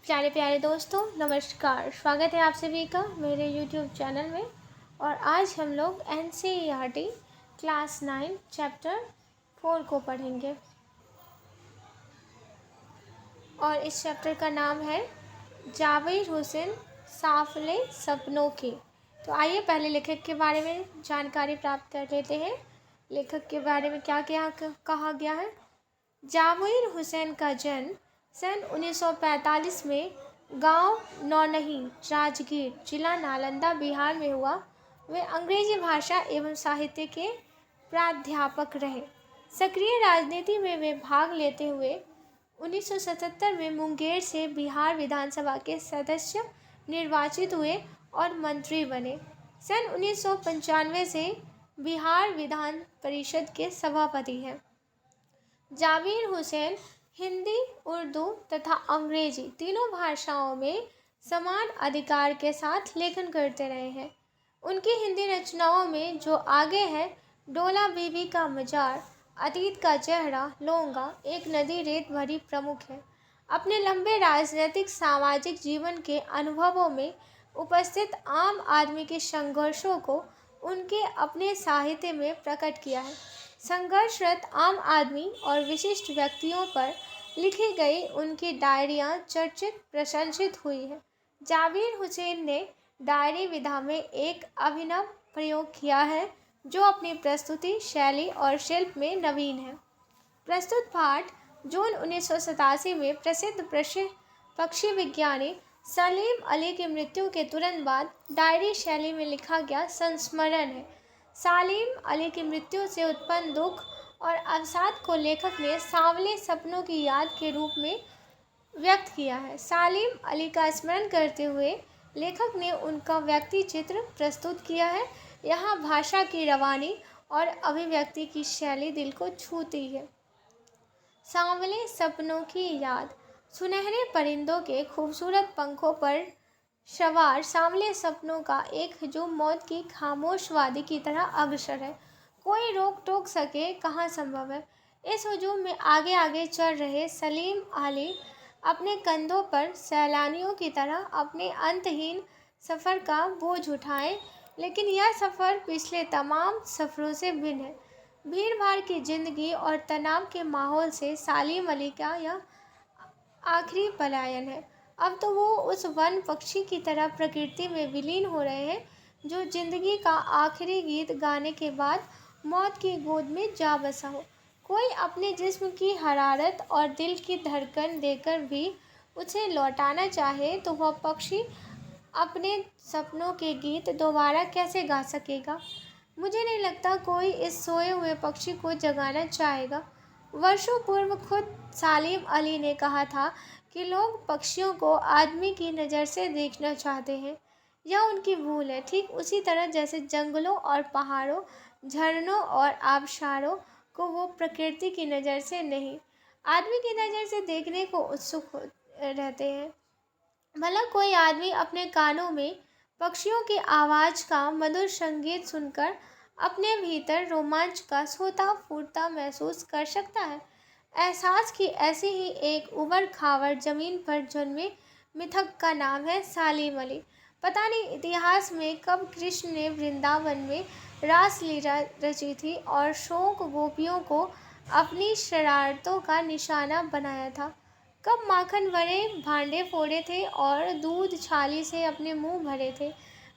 प्यारे प्यारे दोस्तों, नमस्कार। स्वागत है आप सभी का मेरे YouTube चैनल में। और आज हम लोग NCERT क्लास 9 चैप्टर 4 को पढ़ेंगे। और इस चैप्टर का नाम है जावेद हुसैन साफले सपनों की। तो आइए पहले लेखक के बारे में जानकारी प्राप्त कर लेते हैं। लेखक के बारे में क्या क्या कहा गया है। जावेद हुसैन का जन्म सन 1945 में गांव नौनही, राजगीर, जिला नालंदा, बिहार में हुआ। वे अंग्रेजी भाषा एवं साहित्य के प्राध्यापक रहे। सक्रिय राजनीति में वे भाग लेते हुए 1977 में मुंगेर से बिहार विधानसभा के सदस्य निर्वाचित हुए और मंत्री बने। सन 1995 से बिहार विधान परिषद के सभापति हैं। जावेद हुसैन हिंदी, उर्दू तथा अंग्रेजी तीनों भाषाओं में समान अधिकार के साथ लेखन करते रहे हैं। उनकी हिंदी रचनाओं में जो आगे है, डोला बीबी का मजार, अतीत का चेहरा, लोंगा, एक नदी रेत भरी प्रमुख है। अपने लंबे राजनीतिक सामाजिक जीवन के अनुभवों में उपस्थित आम आदमी के संघर्षों को उनके अपने साहित्य में प्रकट किया है। संघर्षरत आम आदमी और विशिष्ट व्यक्तियों पर लिखी गई उनकी डायरियाँ चर्चित प्रशंसित हुई हैं। जावेद हुसैन ने डायरी विधा में एक अभिनव प्रयोग किया है जो अपनी प्रस्तुति, शैली और शिल्प में नवीन है। प्रस्तुत पाठ जून 1987 में प्रसिद्ध पक्षी विज्ञानी सलीम अली की मृत्यु के तुरंत बाद डायरी शैली में लिखा गया संस्मरण है। सलीम अली की मृत्यु से उत्पन्न दुख और अवसाद को लेखक ने सांवले सपनों की याद के रूप में व्यक्त किया है। सलीम अली का स्मरण करते हुए लेखक ने उनका व्यक्ति चित्र प्रस्तुत किया है। यहाँ भाषा की रवानी और अभिव्यक्ति की शैली दिल को छूती है। सांवले सपनों की याद। सुनहरे परिंदों के खूबसूरत पंखों पर सवार सांवले सपनों का एक हजूम मौत की खामोश वादी की तरह अग्रसर है। कोई रोक टोक सके कहाँ संभव है। इस हजूम में आगे आगे चल रहे सलीम अली अपने कंधों पर सैलानियों की तरह अपने अंतहीन सफ़र का बोझ उठाएं, लेकिन यह सफ़र पिछले तमाम सफ़रों से भिन्न है। भीड़ भाड़ की जिंदगी और तनाव के माहौल से सलीम अली का यह आखिरी पलायन है। अब तो वो उस वन पक्षी की तरह प्रकृति में विलीन हो रहे हैं जो जिंदगी का आखिरी गीत गाने के बाद मौत की गोद में जा बसा हो। कोई अपने जिस्म की हरारत और दिल की धड़कन देकर भी उसे लौटाना चाहे तो वह पक्षी अपने सपनों के गीत दोबारा कैसे गा सकेगा। मुझे नहीं लगता कोई इस सोए हुए पक्षी को जगाना चाहेगा। वर्षों पूर्व खुद सलीम अली ने कहा था कि लोग पक्षियों को आदमी की नज़र से देखना चाहते हैं। यह उनकी भूल है, ठीक उसी तरह जैसे जंगलों और पहाड़ों, झरनों और आबशारों को वो प्रकृति की नज़र से नहीं, आदमी की नज़र से देखने को उत्सुक रहते हैं। भला कोई आदमी अपने कानों में पक्षियों की आवाज़ का मधुर संगीत सुनकर अपने भीतर रोमांच का सोता फूटता महसूस कर सकता है। एहसास की ऐसी ही एक उबड़ खाबड़ जमीन पर जन्मे मिथक का नाम है सलीम अली। पता नहीं इतिहास में कब कृष्ण ने वृंदावन में रासलीला रची थी और शौक गोपियों को अपनी शरारतों का निशाना बनाया था। कब माखन भरे भांडे फोड़े थे और दूध छाली से अपने मुंह भरे थे।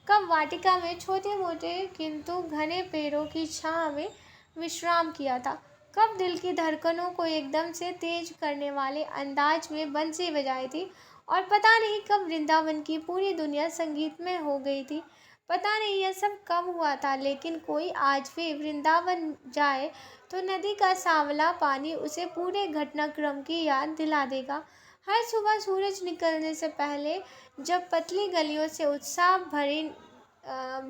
कब वाटिका में छोटे मोटे किंतु घने पेड़ों की छांव में विश्राम किया था। कब दिल की धड़कनों को एकदम से तेज करने वाले अंदाज में बंसी बजाई थी। और पता नहीं कब वृंदावन की पूरी दुनिया संगीतमय हो गई थी। पता नहीं यह सब कब हुआ था, लेकिन कोई आज भी वृंदावन जाए तो नदी का सांवला पानी उसे पूरे घटनाक्रम की याद दिला देगा। हर सुबह सूरज निकलने से पहले जब पतली गलियों से उत्साह भरी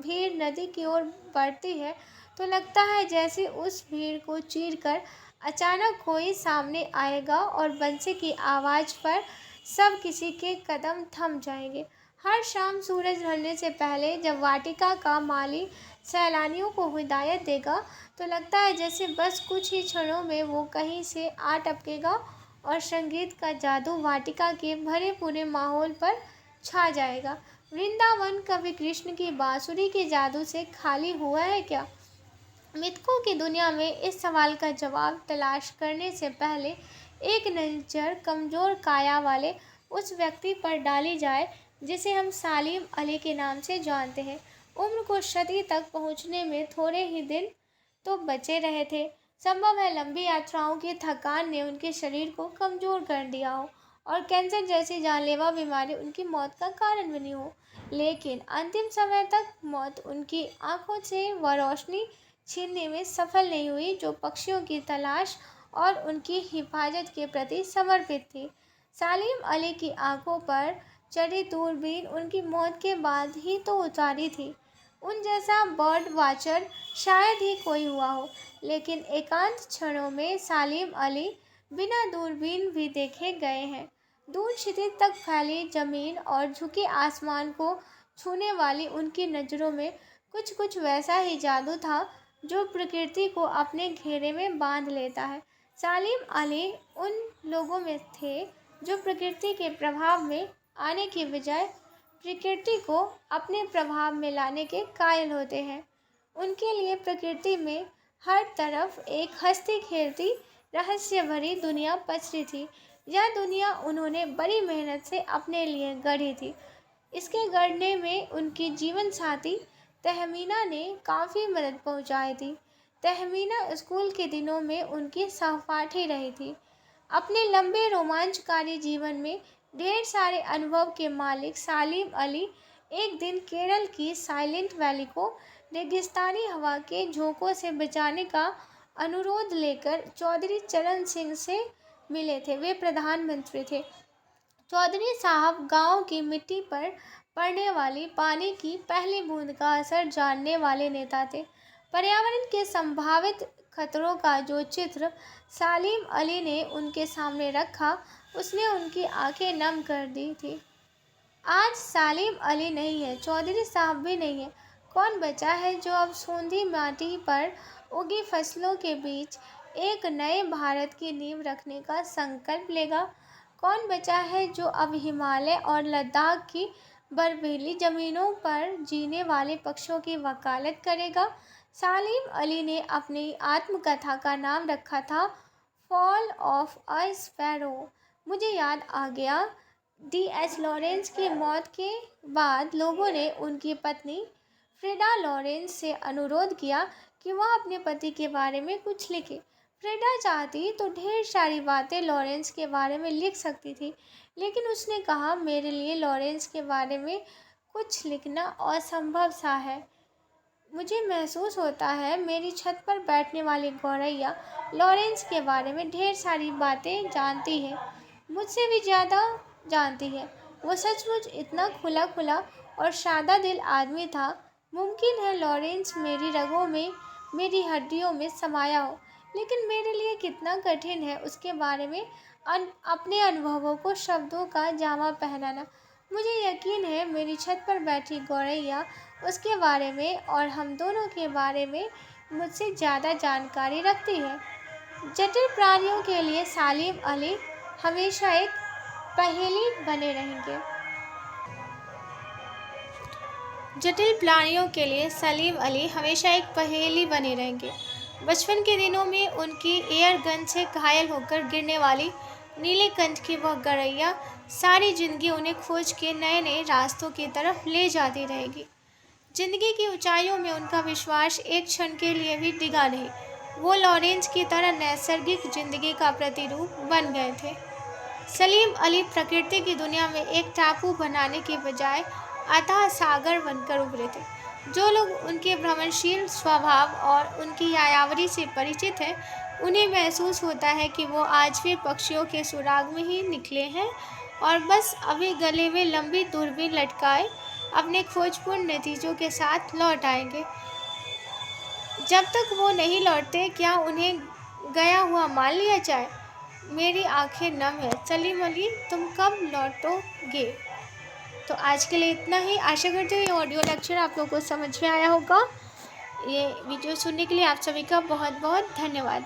भीड़ नदी की ओर बढ़ती है तो लगता है जैसे उस भीड़ को चीरकर अचानक कोई सामने आएगा और बंसी की आवाज़ पर सब किसी के कदम थम जाएंगे। हर शाम सूरज ढलने से पहले जब वाटिका का माली सैलानियों को हिदायत देगा तो लगता है जैसे बस कुछ ही क्षणों में वो कहीं से आ टपकेगा और संगीत का जादू वाटिका के भरे पूरे माहौल पर छा जाएगा। वृंदावन कभी कृष्ण की बांसुरी के जादू से खाली हुआ है क्या? मिथकों की दुनिया में इस सवाल का जवाब तलाश करने से पहले एक नज़र कमज़ोर काया वाले उस व्यक्ति पर डाली जाए जिसे हम सालिम अली के नाम से जानते हैं। उम्र को शती तक पहुंचने में थोड़े ही दिन तो बचे रहे थे। संभव है लंबी यात्राओं की थकान ने उनके शरीर को कमज़ोर कर दिया हो और कैंसर जैसी जानलेवा बीमारी उनकी मौत का कारण बनी हो। लेकिन अंतिम समय तक मौत उनकी आंखों से वह रोशनी छीनने में सफल नहीं हुई जो पक्षियों की तलाश और उनकी हिफाजत के प्रति समर्पित थी। सालिम अली की आंखों पर चढ़ी दूरबीन उनकी मौत के बाद ही तो उतारी थी। उन जैसा बर्ड वाचर शायद ही कोई हुआ हो, लेकिन एकांत क्षणों में सालिम अली बिना दूरबीन भी देखे गए हैं। दूर क्षितिज तक फैली जमीन और झुके आसमान को छूने वाली उनकी नज़रों में कुछ कुछ वैसा ही जादू था जो प्रकृति को अपने घेरे में बांध लेता है। सालिम अली उन लोगों में थे जो प्रकृति के प्रभाव में आने की बजाय प्रकृति को अपने प्रभाव में लाने के कायल होते हैं। उनके लिए प्रकृति में हर तरफ एक हंसती खेलती रहस्य भरी दुनिया पसरी थी। यह दुनिया उन्होंने बड़ी मेहनत से अपने लिए गढ़ी थी। इसके गढ़ने में उनकी जीवन साथी तहमीना ने काफ़ी मदद पहुंचाई थी। तहमीना स्कूल के दिनों में उनकी सहपाठी रही थी। अपने लंबे रोमांचकारी जीवन में ढेर सारे अनुभव के मालिक सालिम अली एक दिन केरल की साइलेंट वैली को रेगिस्तानी हवा के झोंकों से बचाने का अनुरोध लेकर चौधरी चरण सिंह से मिले थे। वे प्रधानमंत्री थे। चौधरी साहब गांव की मिट्टी पर पड़ने वाली पानी की पहली बूंद का असर जानने वाले नेता थे। पर्यावरण के संभावित खतरों का जो चित्र सालिम अली ने उनके सामने रखा, उसने उनकी आंखें नम कर दी थी। आज सालिम अली नहीं है, चौधरी साहब भी नहीं है। कौन बचा है जो अब सोंधी माटी पर उगी फसलों के बीच एक नए भारत की नींव रखने का संकल्प लेगा? कौन बचा है जो अब हिमालय और लद्दाख की बर्फीली ज़मीनों पर जीने वाले पक्षियों की वकालत करेगा? सालिम अली ने अपनी आत्मकथा का नाम रखा था फॉल ऑफ अ स्पैरो। मुझे याद आ गया, D.S. लॉरेंस की मौत के बाद लोगों ने उनकी पत्नी फ्रीडा लॉरेंस से अनुरोध किया कि वह अपने पति के बारे में कुछ लिखे। फ्रीडा चाहती तो ढेर सारी बातें लॉरेंस के बारे में लिख सकती थी, लेकिन उसने कहा, मेरे लिए लॉरेंस के बारे में कुछ लिखना असंभव सा है। मुझे महसूस होता है मेरी छत पर बैठने वाली गौरैया लॉरेंस के बारे में ढेर सारी बातें जानती है, मुझसे भी ज़्यादा जानती है। वो सचमुच इतना खुला खुला और सादा दिल आदमी था। मुमकिन है लॉरेंस मेरी रगों में, मेरी हड्डियों में समाया हो, लेकिन मेरे लिए कितना कठिन है उसके बारे में अपने अनुभवों को शब्दों का जामा पहनाना। मुझे यकीन है मेरी छत पर बैठी गौरैया उसके बारे में और हम दोनों के बारे में मुझसे ज़्यादा जानकारी रखती है। जटिल प्राणियों के लिए सालिम अली हमेशा एक पहेली बने रहेंगे। जटिल प्राणियों के लिए सलीम अली हमेशा एक पहेली बने रहेंगे। बचपन के दिनों में उनकी एयर गन से घायल होकर गिरने वाली नीलकंठ की वह गौरैया सारी जिंदगी उन्हें खोज के नए नए रास्तों की तरफ ले जाती रहेगी। जिंदगी की ऊंचाइयों में उनका विश्वास एक क्षण के लिए भी डिगा नहीं। वो लॉरेंस की तरह नैसर्गिक जिंदगी का प्रतिरूप बन गए थे। सलीम अली प्रकृति की दुनिया में एक टापू बनाने के बजाय अथाह सागर बनकर उभरे थे। जो लोग उनके भ्रमणशील स्वभाव और उनकी यायावरी से परिचित हैं, उन्हें महसूस होता है कि वो आज भी पक्षियों के सुराग में ही निकले हैं और बस अभी गले में लंबी दूरबीन लटकाए अपने खोजपूर्ण नतीजों के साथ लौट आएंगे। जब तक वो नहीं लौटते, क्या उन्हें गया हुआ मान लिया जाए? मेरी आंखें नम है। सलीम अली, तुम कब लौटोगे? तो आज के लिए इतना ही। आशा करते हैं ये ऑडियो लेक्चर आप लोगों को समझ में आया होगा। ये वीडियो सुनने के लिए आप सभी का बहुत बहुत धन्यवाद।